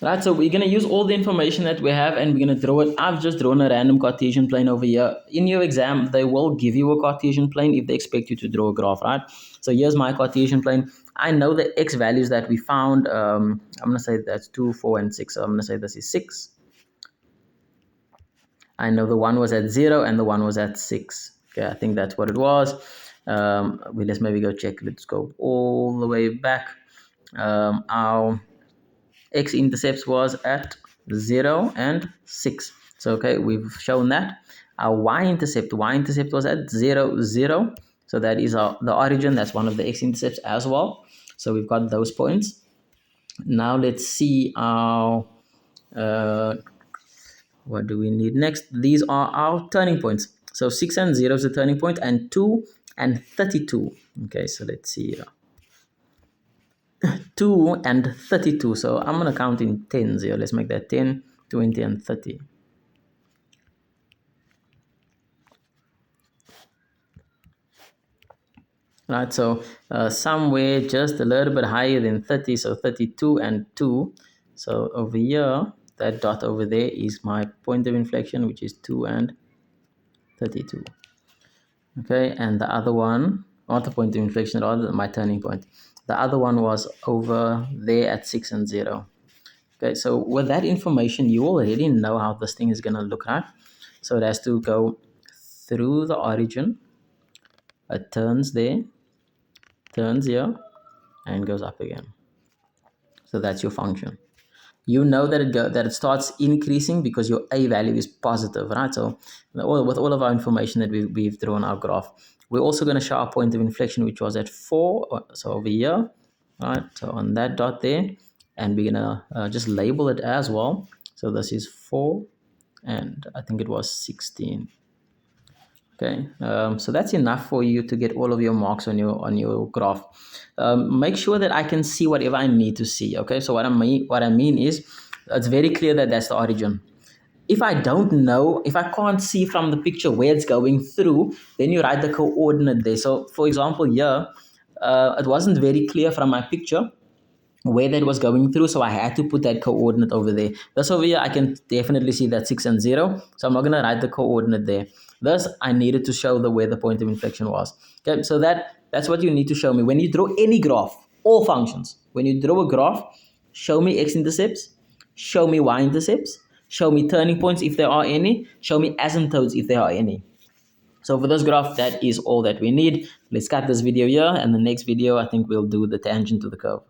Right, so we're going to use all the information that we have and we're going to draw it. I've just drawn a random Cartesian plane over here. In your exam, they will give you a Cartesian plane if they expect you to draw a graph, right? So here's my Cartesian plane. I know the x values that we found. I'm going to say that's 2, 4, and 6. So I'm going to say this is 6. I know the one was at 0 and the one was at 6. Okay, I think that's what it was. Let's maybe go check. Let's go all the way back. Our x-intercepts was at 0 and 6. So, okay, we've shown that. Our y-intercept was at 0, 0. So that is the origin. That's one of the x-intercepts as well. So we've got those points. Now let's see our, what do we need next? These are our turning points. So 6 and 0 is the turning point, and 2 and 32. Okay, so let's see here. 2 and 32. So I'm going to count in tens here. Let's make that 10, 20, and 30. Right, so somewhere just a little bit higher than 30, so 32 and 2. So over here, that dot over there is my point of inflection, which is 2 and 32. Okay, and the other one, not the point of inflection, rather my turning point. The other one was over there at 6 and 0. Okay, so with that information, you already know how this thing is going to look like. So it has to go through the origin. It turns there, turns here, and goes up again. So that's your function. You know that it starts increasing because your a value is positive, right? So with all of our information that we've drawn our graph, we're also going to show our point of inflection, which was at 4. So over here, right? So on that dot there, and we're going to just label it as well. So this is 4, and I think it was 16. Okay, so that's enough for you to get all of your marks on your graph. Make sure that I can see whatever I need to see. Okay, so what I mean is, it's very clear that that's the origin. If I don't know, if I can't see from the picture where it's going through, then you write the coordinate there. So for example, here, it wasn't very clear from my picture where that was going through, so I had to put that coordinate over there. This over here, I can definitely see that 6 and 0, so I'm not going to write the coordinate there. Thus, I needed to show where the point of inflection was. Okay, so that's what you need to show me. When you draw any graph, all functions, when you draw a graph, show me x-intercepts, show me y-intercepts, show me turning points if there are any, show me asymptotes if there are any. So for this graph, that is all that we need. Let's cut this video here, and the next video, I think we'll do the tangent to the curve.